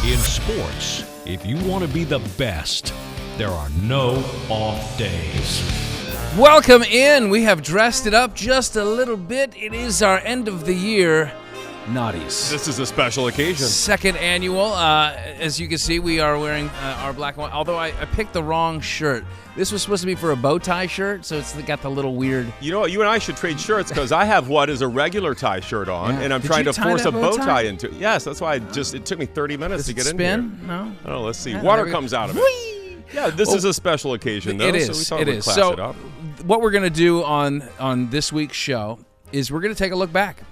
In sports, if you want to be the best, there are no off days. Welcome in. We have dressed it up just a little bit. It is our end of the year Noddies. This is a special occasion. Second annual. As you can see, we are wearing our black and white. Although I picked the wrong shirt. This was supposed to be for a bow tie shirt, so it's got the little weird. You know what? You and I should trade shirts because I have what is a regular tie shirt on, and I'm trying to force a bow tie into it. Yes, that's why it took me 30 minutes to get in here. No? Oh, let's see. Water comes out of it. Yeah, this is a special occasion, though. It is. So we thought it we'd is. class So it up. what we're going to do on this week's show is we're going to take a look back.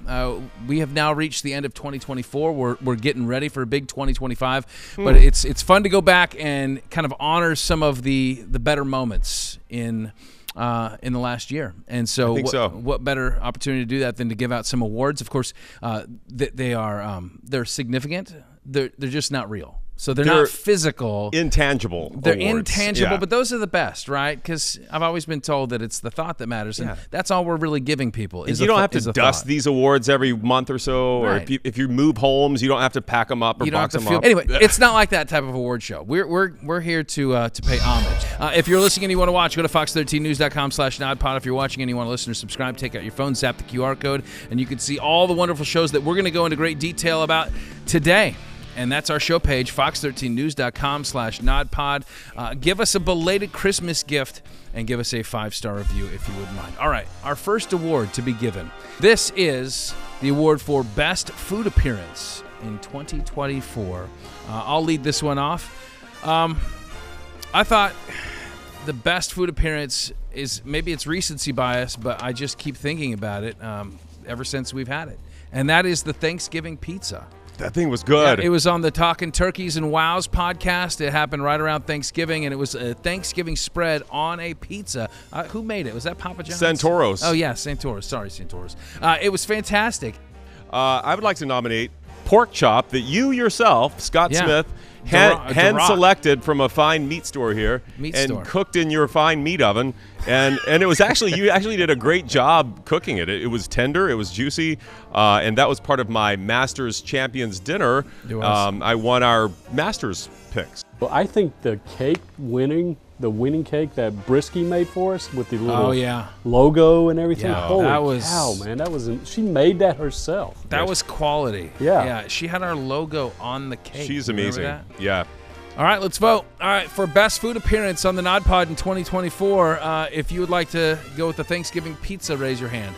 We have now reached the end of 2024. We're getting ready for a big 2025. But it's fun to go back and kind of honor some of the better moments in the last year. And so, what better opportunity to do that than to give out some awards? Of course, they're significant. They're just not real. So they're not physical. Intangible. They're awards. intangible, Yeah. but those are the best, right? Because I've always been told that it's the thought that matters, and that's all we're really giving people. You don't have to dust these awards every month or so, or Right. if you move homes, you don't have to pack them up or You don't box have to them feel. up. Anyway, it's not like that type of award show. We're here to pay homage. If you're listening and you want to watch, go to fox13news.com/nodpod. If you're watching and you want to listen or subscribe, take out your phone, zap the QR code, and you can see all the wonderful shows that we're going to go into great detail about today. And that's our show page, fox13news.com/nodpod. Give us a belated Christmas gift and give us a 5-star review if you wouldn't mind. All right, our first award to be given. This is the award for Best Food Appearance in 2024. I'll lead this one off. I thought the best food appearance is, maybe it's recency bias, but I just keep thinking about it ever since we've had it. And that is the Thanksgiving pizza. That thing was good. Yeah, it was on the Talking Turkeys and Wows podcast. It happened right around Thanksgiving, and it was a Thanksgiving spread on a pizza. Who made it? Was that Papa John's? Santoros. Oh, yeah, Santoros. Sorry, Santoros. It was fantastic. I would like to nominate pork chop that you yourself, Scott Smith, hand-selected from a fine meat store here and cooked in your fine meat oven. And it was actually, you actually did a great job cooking it. It was tender, it was juicy, and that was part of my Masters Champions dinner. It was. I won our Masters picks. Well, I think the winning cake that Brisky made for us with the little logo and everything. Yeah, Holy that was, cow, man! She made that herself. That was quality. Yeah. She had our logo on the cake. She's amazing. Yeah. All right, let's vote. All right, for best food appearance on the Nod Pod in 2024, if you would like to go with the Thanksgiving pizza, raise your hand.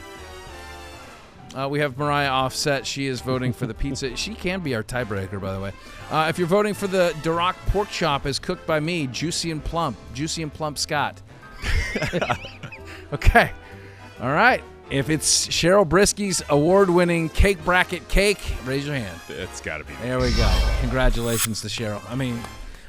We have Mariah offset. She is voting for the pizza. She can be our tiebreaker, by the way. If you're voting for the Duroc pork chop as cooked by me, Juicy and Plump Scott. Okay. All right. If it's Cheryl Brisky's award-winning cake bracket cake, raise your hand. It's got to be. There we go. Congratulations to Cheryl. I mean,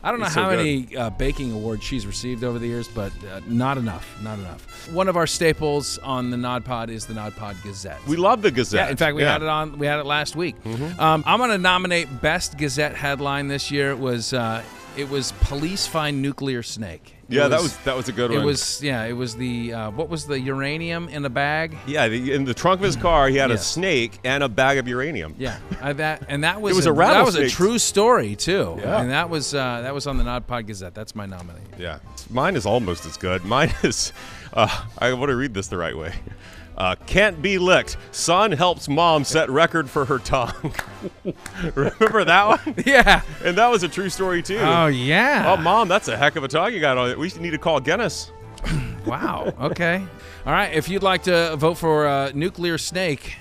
I don't know how many baking awards she's received over the years, but not enough. Not enough. One of our staples on the Nod Pod is the Nod Pod Gazette. We love the Gazette. Yeah, in fact, we had it on. We had it last week. I'm going to nominate best Gazette headline this year. It was Police Find Nuclear Snake. That was a good one. It was the what was the uranium in a bag? Yeah, in the trunk of his car, he had a snake and a bag of uranium. Yeah, that was it was a rattlesnake. That was a true story too. Yeah. And that was on the Nod Pod Gazette. That's my nominee. Yeah, mine is almost as good. Mine is I want to read this the right way. Can't be licked. Son helps mom set record for her tongue. Remember that one? Yeah. And that was a true story, too. Oh, yeah. Oh, Mom, that's a heck of a tongue you got on it. We need to call Guinness. Wow. Okay. All right. If you'd like to vote for Nuclear Snake,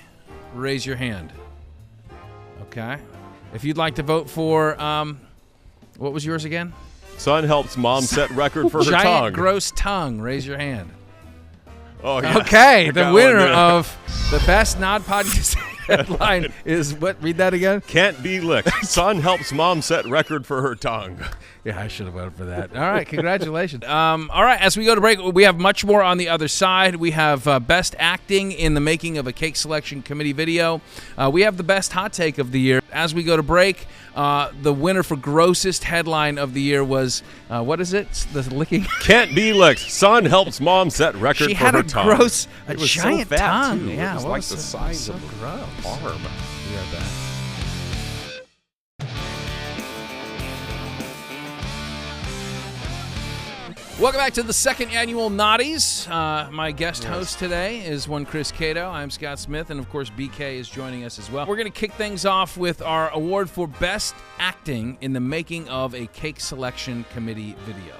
raise your hand. Okay. If you'd like to vote for, what was yours again? Son helps mom set record for her tongue. Giant gross tongue. Raise your hand. Oh, yeah. Okay, the winner of the best Nod Pod headline is what? Read that again. Can't be licked. Son helps mom set record for her tongue. Yeah, I should have voted for that. All right, congratulations. All right, as we go to break, we have much more on the other side. We have best acting in the making of a cake selection committee video. We have the best hot take of the year. As we go to break, the winner for grossest headline of the year was, what is it? The licking? Can't be licked. Son helps mom set record she for her tongue. She had a gross, it was giant so fat, tongue. Too. Yeah, it was like the size of gross. an arm. We are back. Welcome back to the second annual Noddies. My guest host today is one Chris Cato. I'm Scott Smith, and of course BK is joining us as well. We're going to kick things off with our award for Best Acting in the Making of a Cake Selection Committee Video.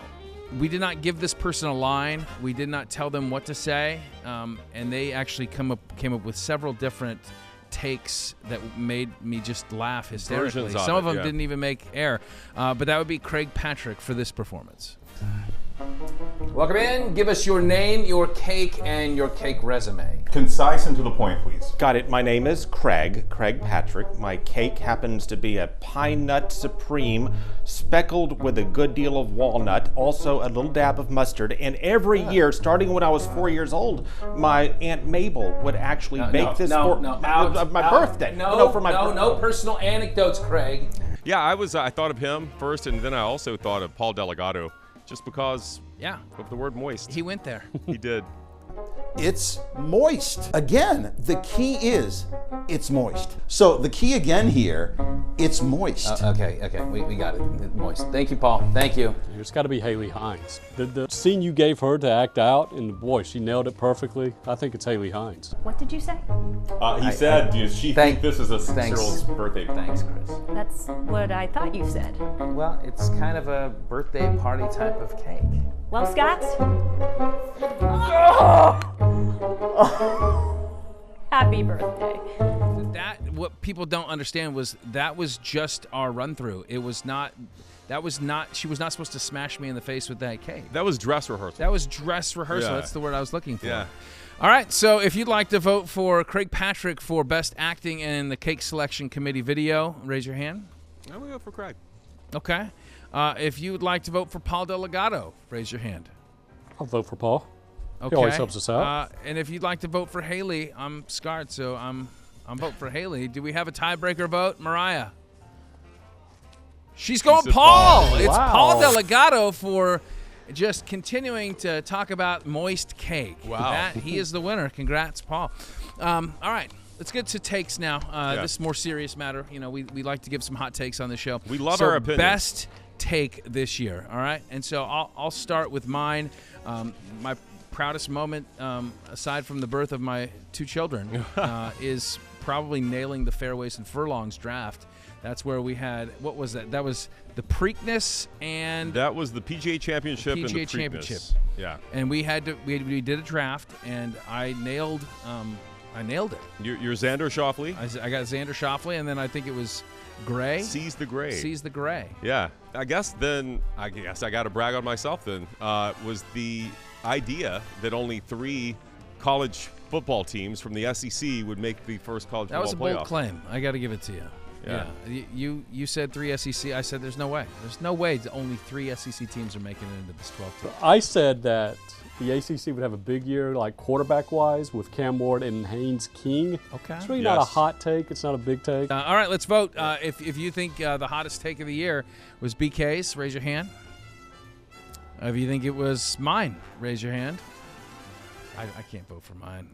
We did not give this person a line. We did not tell them what to say, and they actually came up with several different takes that made me just laugh hysterically. Some of them didn't even make air, but that would be Craig Patrick for this performance. Welcome in. Give us your name, your cake, and your cake resume. Concise and to the point, please. Got it. My name is Craig Patrick. My cake happens to be a pine nut supreme, speckled with a good deal of walnut, also a little dab of mustard. And every year, starting when I was 4 years old, my Aunt Mabel would actually bake this for my birthday. No personal anecdotes, Craig. Yeah, I thought of him first, and then I also thought of Paul Delgado. Just because of the word moist. He went there. He did. It's moist. Again, the key is it's moist. So the key again here, it's moist. Okay, we got it. Moist. Thank you, Paul. Thank you. It's got to be Haley Hines. The scene you gave her to act out, and boy, she nailed it perfectly. I think it's Haley Hines. What did you say? He said, does she think this is a 6-year-old's birthday? Thanks, Chris. That's what I thought you said. Well, it's kind of a birthday party type of cake. Well, Scott? Happy birthday. What people don't understand was that was just our run through. She was not supposed to smash me in the face with that cake. That was dress rehearsal. Yeah. That's the word I was looking for. Yeah. All right, so if you'd like to vote for Craig Patrick for Best Acting in the Cake Selection Committee Video, raise your hand. I'm going to go for Craig. Okay. If you would like to vote for Paul Delgado, raise your hand. I'll vote for Paul. Okay. He always helps us out. And if you'd like to vote for Haley, I'm scarred, so I'm voting for Haley. Do we have a tiebreaker vote, Mariah? She's going Paul. It's Paul Delgado for just continuing to talk about moist cake. Wow. He is the winner. Congrats, Paul. All right. Let's get to takes now. This is a more serious matter. You know, we like to give some hot takes on the show. We love our opinions. Best take this year, all right? And so I'll start with mine. My proudest moment, aside from the birth of my two children, is probably nailing the Fairways and Furlongs draft. That's where we had, what was that? That was the Preakness and... That was the PGA Championship and the PGA Championship. Yeah. And we did a draft, and I nailed it. Your Xander Schauffele? I got Xander Schauffele, and then I think it was Gray. Seize the Gray. Yeah. I guess I got to brag on myself then. Was the idea that only 3 college football teams from the SEC would make the first college football playoff. That was a bold claim. I got to give it to you. Yeah. You said 3 SEC. I said there's no way. There's no way that only 3 SEC teams are making it into this 12th team. I said that the ACC would have a big year, like quarterback-wise, with Cam Ward and Haynes King. Okay. It's really not a hot take. It's not a big take. All right, let's vote. If you think the hottest take of the year was BK's, raise your hand. If you think it was mine, raise your hand. I can't vote for mine.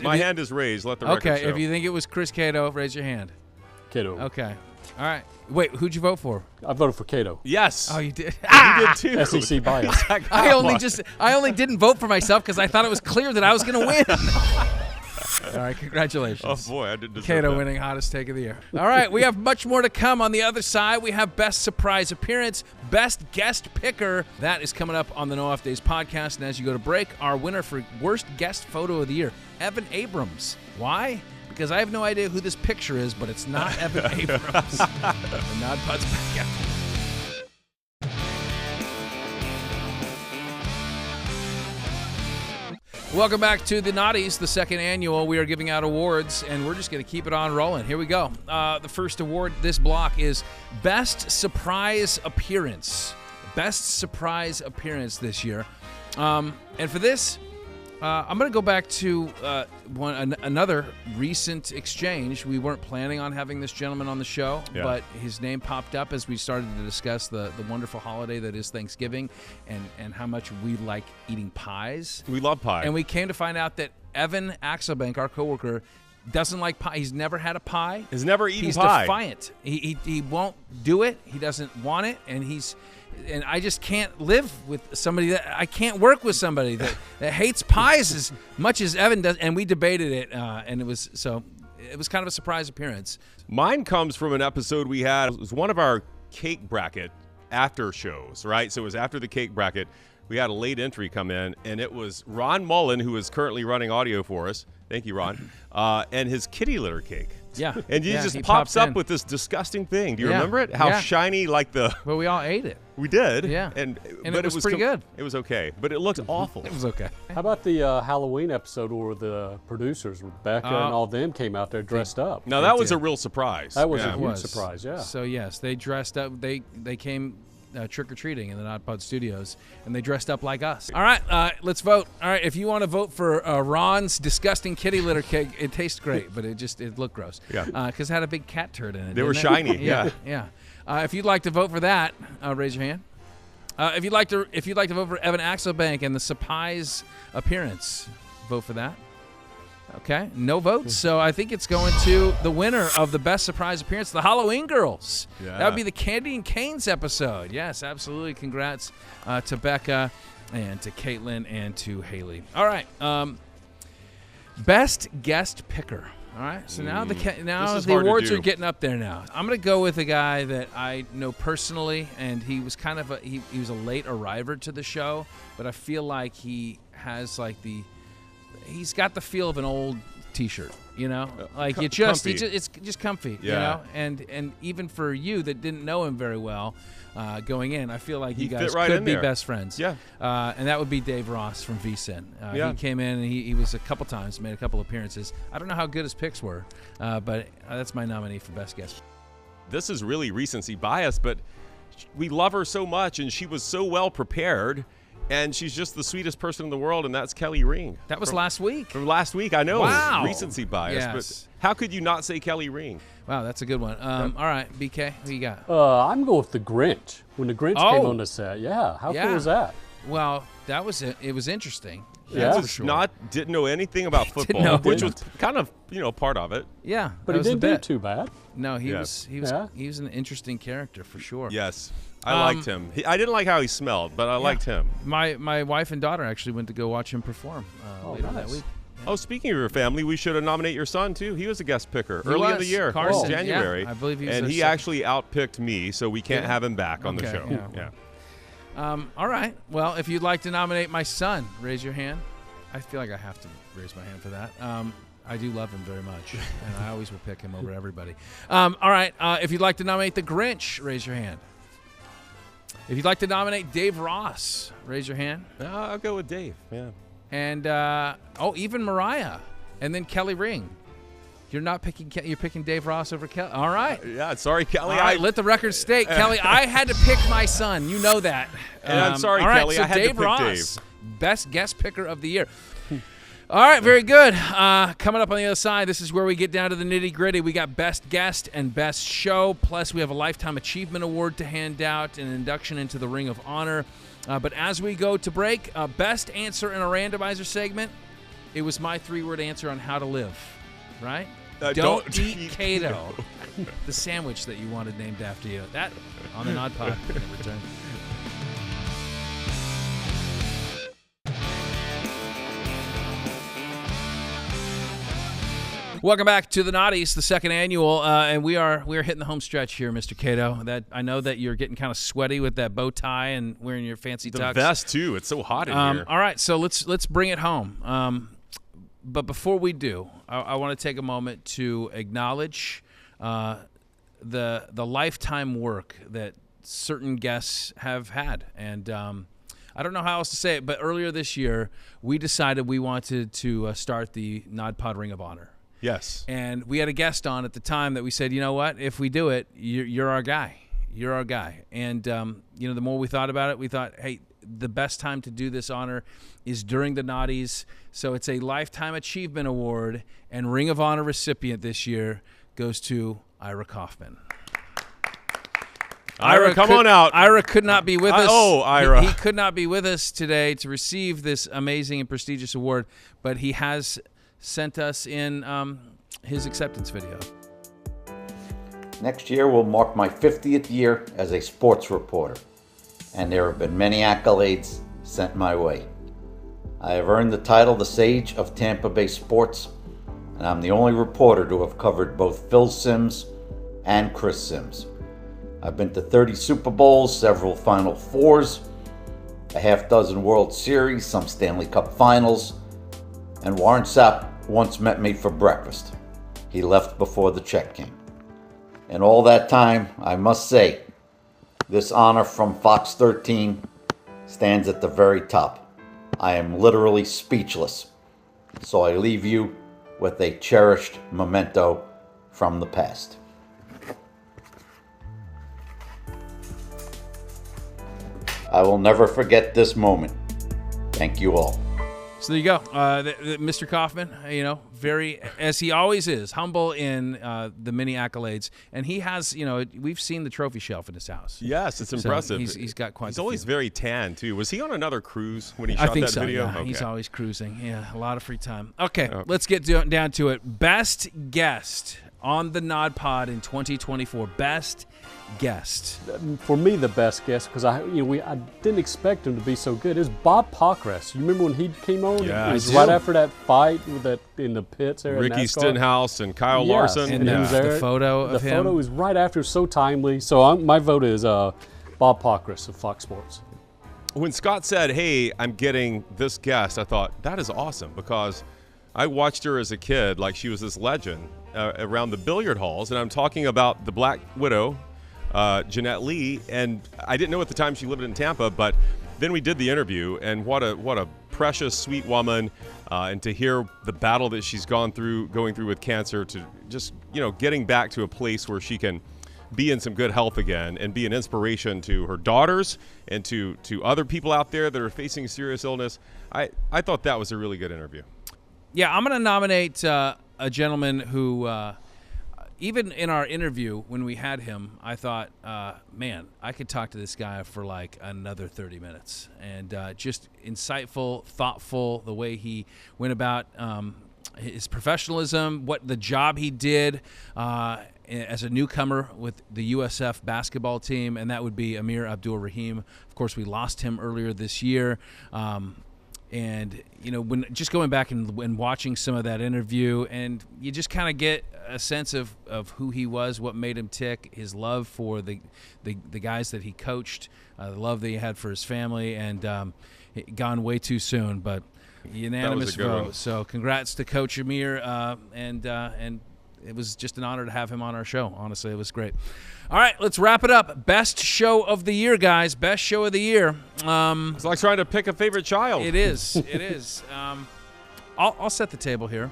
My hand is raised. Let the record show. Okay, if you think it was Chris Cato, raise your hand. Cato. Okay. All right. Wait, who'd you vote for? I voted for Cato. Yes. Oh, you did? You did too. SEC bias. I only didn't vote for myself because I thought it was clear that I was going to win. All right, congratulations. Oh, boy, I didn't deserve Cato that. winning hottest take of the year. All right, we have much more to come on the other side. We have Best Surprise Appearance, Best Guest Picker. That is coming up on the No Off Days podcast. And as you go to break, our winner for Worst Guest Photo of the Year, Evan Abrams. Why? Because I have no idea who this picture is, but it's not Evan Abrams. The Nod Pod's back after. Welcome back to the Noddies, the second annual. We are giving out awards, and we're just going to keep it on rolling. Here we go. The first award this block is Best Surprise Appearance. Best Surprise Appearance this year. And for this, I'm going to go back to another recent exchange. We weren't planning on having this gentleman on the show, but his name popped up as we started to discuss the wonderful holiday that is Thanksgiving and how much we like eating pies. We love pie. And we came to find out that Evan Axelbank, our coworker, doesn't like pie. He's never had a pie. He's never eaten He's pie. Defiant. He won't do it. He doesn't want it, and I just can't live with somebody I can't work with somebody that hates pies as much as Evan does. And we debated it, and it was kind of a surprise appearance. Mine comes from an episode we had. It was one of our cake bracket after shows, right? So it was after the cake bracket. We had a late entry come in, and it was Ron Mullen, who is currently running audio for us. Thank you, Ron. And his kitty litter cake. Yeah. And he just pops up with this disgusting thing. Do you remember it? How shiny, like the... Well, we all ate it. We did. Yeah. But it was pretty good. It was okay. But it looked awful. It was okay. How about the Halloween episode where the producers, Rebecca and all them, came out there dressed up? Now, that was a real surprise. That was a huge surprise, yeah. So, yes, they dressed up. They came... trick-or-treating in the NODPod studios, and they dressed up like us. All right, let's vote. All right, if you want to vote for Ron's disgusting kitty litter cake, it tastes great, but it looked gross. Yeah. Because it had a big cat turd in it. They were shiny. Yeah. If you'd like to vote for that, raise your hand. If you'd like to vote for Evan Axelbank and the surprise appearance, vote for that. Okay, no votes. So I think it's going to the winner of the best surprise appearance, the Halloween Girls. Yeah. That would be the Candy and Canes episode. Yes, absolutely. Congrats to Becca and to Caitlin and to Haley. All right, best guest picker. All right, so now the awards are getting up there now. I'm going to go with a guy that I know personally, and he was kind of he was a late arriver to the show, but I feel like he has he's got the feel of an old T-shirt, you know, like it's just comfy, you know, and even for you that didn't know him very well, going in, I feel like you guys could be best friends. Yeah. And that would be Dave Ross from VSiN. He came in and he was a couple times, made a couple appearances. I don't know how good his picks were, but that's my nominee for best guest. This is really recency bias, but we love her so much, and she was so well prepared. And she's just the sweetest person in the world, and that's Kelly Ring. That was last week. From last week, I know. Wow. Recency bias. Yes. But how could you not say Kelly Ring? Wow, that's a good one. All right, BK, who you got? I'm going with the Grinch. When the Grinch came on the set. Yeah, how cool was that? Well, that was it. It was interesting. Yeah, didn't know anything about football, which was kind of part of it. Yeah, but he didn't do too bad. No, he was an interesting character for sure. Yes, I liked him. I didn't like how he smelled, but I liked him. My wife and daughter actually went to go watch him perform later that week. Yeah. Oh, speaking of your family, we should nominate your son too. He was a guest picker early in the year, Carson, January. Yeah, I believe he was. And he actually outpicked me, so we can't have him back on the show. Yeah. All right. Well, if you'd like to nominate my son, raise your hand. I feel like I have to raise my hand for that. I do love him very much, and I always will pick him over everybody. All right. If you'd like to nominate the Grinch, raise your hand. If you'd like to nominate Dave Ross, raise your hand. I'll go with Dave. Yeah. And even Mariah, and then Kelly Ring. You're not picking. You're picking Dave Ross over Kelly. All right. Yeah. Sorry, Kelly. All right, let the record state, Kelly. I had to pick my son. You know that. And I'm sorry, all right, Kelly. So I had Dave to pick Ross, best guest picker of the year. All right, very good. Coming up on the other side, this is where we get down to the nitty-gritty. We got Best Guest and Best Show, plus we have a Lifetime Achievement Award to hand out and an induction into the Ring of Honor. But as we go to break, Best Answer in a Randomizer segment, it was my 3-word answer on how to live, right? Don't eat Cato, the sandwich that you wanted named after you. That on the NODPod. Return. Welcome back to the Noddies, the second annual, and we are hitting the home stretch here, Mr. Cato. That I know that you're getting kind of sweaty with that bow tie and wearing your fancy tux. The vest too. It's so hot in here. All right, so let's bring it home. But before we do, I want to take a moment to acknowledge the lifetime work that certain guests have had, and I don't know how else to say it, but earlier this year we decided we wanted to start the NODPod Ring of Honor. Yes. And we had a guest on at the time that we said, you know what, if we do it, you're our guy. You're our guy. And, the more we thought about it, we thought, hey, the best time to do this honor is during the Noddies. So it's a Lifetime Achievement Award, and Ring of Honor recipient this year goes to Ira Kaufman. Ira, come on out. Ira could not be with us. Oh, Ira. He could not be with us today to receive this amazing and prestigious award, but he has sent us in his acceptance video. Next year will mark my 50th year as a sports reporter, and there have been many accolades sent my way. I have earned the title the Sage of Tampa Bay Sports, and I'm the only reporter to have covered both Phil Simms and Chris Simms. I've been to 30 Super Bowls, several Final Fours, a half dozen World Series, some Stanley Cup Finals, and Warren Sapp once met me for breakfast. He left before the check came. In all that time, I must say, this honor from Fox 13 stands at the very top. I am literally speechless, so I leave you with a cherished memento from the past. I will never forget this moment. Thank you all. So there you go. Mr. Kaufman, very, as he always is, humble in the many accolades. And he has, we've seen the trophy shelf in his house. Yes, it's impressive. He's got quite He's always very tan, too. Was he on another cruise when he shot that video? Yeah. Okay. He's always cruising. Yeah, a lot of free time. Okay, let's get down to it. Best guest on the NODPod in 2024. Best guest. For me, the best guest, because I didn't expect him to be so good, is Bob Pockrass. You remember when he came on? Yeah, it was right after that fight in the pits there. Ricky Stenhouse and Kyle Larson. And the photo of him. The photo is right after, so timely. So my vote is Bob Pockrass of Fox Sports. When Scott said, "Hey, I'm getting this guest," I thought, that is awesome, because I watched her as a kid like she was this legend around the billiard halls, and I'm talking about the Black Widow, Jeanette Lee, and I didn't know at the time she lived in Tampa, but then we did the interview, and what a precious, sweet woman, and to hear the battle that she's going through with cancer, to just getting back to a place where she can be in some good health again and be an inspiration to her daughters and to other people out there that are facing serious illness. I thought that was a really good interview. Yeah, I'm going to nominate a gentleman who, even in our interview when we had him, I thought, man, I could talk to this guy for like another 30 minutes. And just insightful, thoughtful, the way he went about his professionalism, what the job he did as a newcomer with the USF basketball team, and that would be Amir Abdul-Rahim. Of course, we lost him earlier this year. And, when just going back and watching some of that interview, and you just kind of get a sense of who he was, what made him tick, his love for the guys that he coached, the love that he had for his family, and gone way too soon, but unanimous vote. So congrats to Coach Amir, and it was just an honor to have him on our show. Honestly, it was great. All right, let's wrap it up. Best show of the year, guys. Best show of the year. It's like trying to pick a favorite child. It is. It is. I'll set the table here.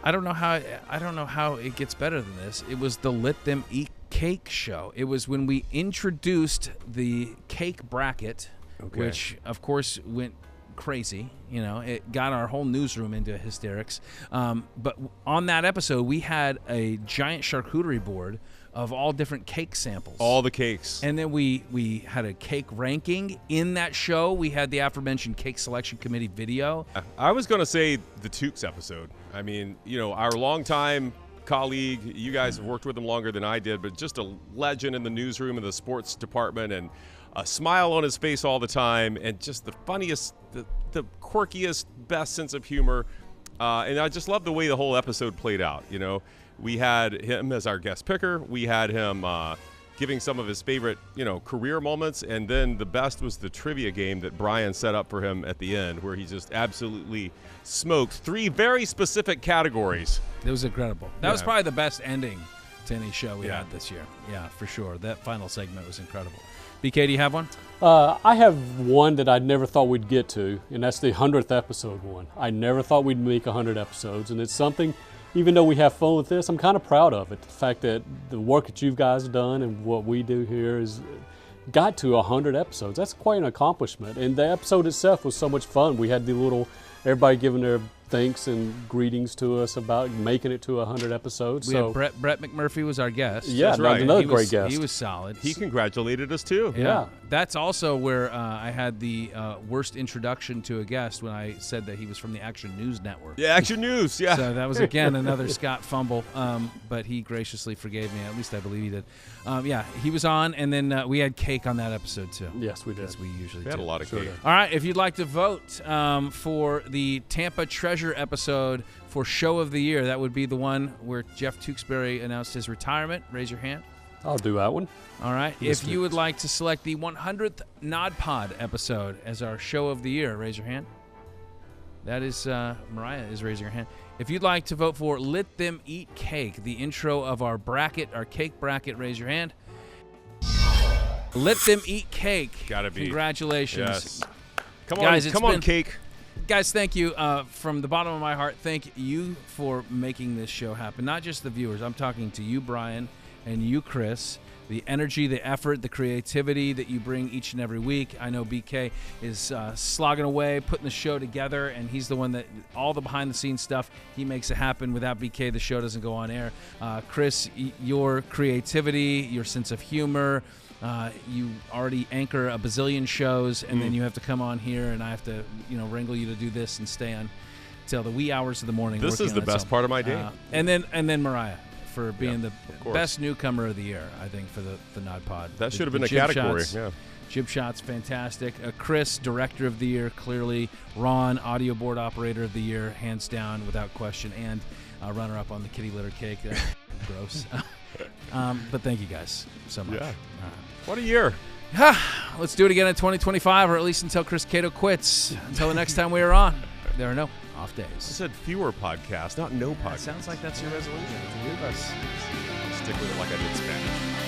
I don't know how it gets better than this. It was the Let Them Eat Cake show. It was when we introduced the cake bracket, which of course went crazy. It got our whole newsroom into hysterics. But on that episode, we had a giant charcuterie board of all different cake samples. All the cakes. And then we had a cake ranking. In that show, we had the aforementioned Cake Selection Committee video. I was going to say the Tukes episode. I mean, our longtime colleague, you guys have worked with him longer than I did, but just a legend in the newsroom and the sports department, and a smile on his face all the time, and just the funniest, the quirkiest, best sense of humor. And I just love the way the whole episode played out. We had him as our guest picker. We had him giving some of his favorite, career moments. And then the best was the trivia game that Brian set up for him at the end, where he just absolutely smoked 3 very specific categories. It was incredible. That was probably the best ending to any show we had this year. Yeah, for sure. That final segment was incredible. BK, do you have one? I have one that I never thought we'd get to, and that's the 100th episode one. I never thought we'd make 100 episodes, and it's something, even though we have fun with this, I'm kind of proud of it. The fact that the work that you guys have done and what we do here is got to 100 episodes. That's quite an accomplishment, and the episode itself was so much fun. We had everybody giving their thanks and greetings to us about making it to 100 episodes. We had Brett McMurphy was our guest. Yeah, that's right. Another great guest. He was solid. He congratulated us too. Yeah. That's also where I had the worst introduction to a guest when I said that he was from the Action News Network. Yeah, Action News, yeah. So that was, again, another Scott fumble, but he graciously forgave me. At least I believe he did. Yeah, he was on, and then we had cake on that episode, too. Yes, we did. As we usually do. We had a lot of cake. All right, if you'd like to vote for the Tampa Treasure episode for Show of the Year, that would be the one where Jeff Tewksbury announced his retirement. Raise your hand. I'll do that one. All right. If you would like to select the 100th NodPod episode as our Show of the Year, raise your hand. That is Mariah is raising her hand. If you'd like to vote for Let Them Eat Cake, the intro of our bracket, our cake bracket, raise your hand. Let Them Eat Cake. Gotta be. Congratulations. Yes. Come on, guys, come on, cake. Guys, thank you from the bottom of my heart. Thank you for making this show happen. Not just the viewers. I'm talking to you, Brian, and you, Chris. The energy, the effort, the creativity that you bring each and every week. I know BK is slogging away, putting the show together, and he's the one that all the behind-the-scenes stuff, he makes it happen. Without BK, the show doesn't go on air. Chris, your creativity, your sense of humor, you already anchor a bazillion shows, and then you have to come on here, and I have to, wrangle you to do this and stay on till the wee hours of the morning. This is the best part of my day. And then Mariah, for being the best newcomer of the year, I think, for the Nod Pod. That should have been a category. Shots, Jib Shots, fantastic. Chris, Director of the Year, clearly. Ron, Audio Board Operator of the Year, hands down, without question, and runner-up on the kitty litter cake. Gross. But thank you guys so much. Yeah. What a year. Let's do it again in 2025, or at least until Chris Cato quits. Until the next time we are on, there are no off days. I said fewer podcasts, not no podcasts. Sounds like that's your resolution. Stick with it like I did Spanish.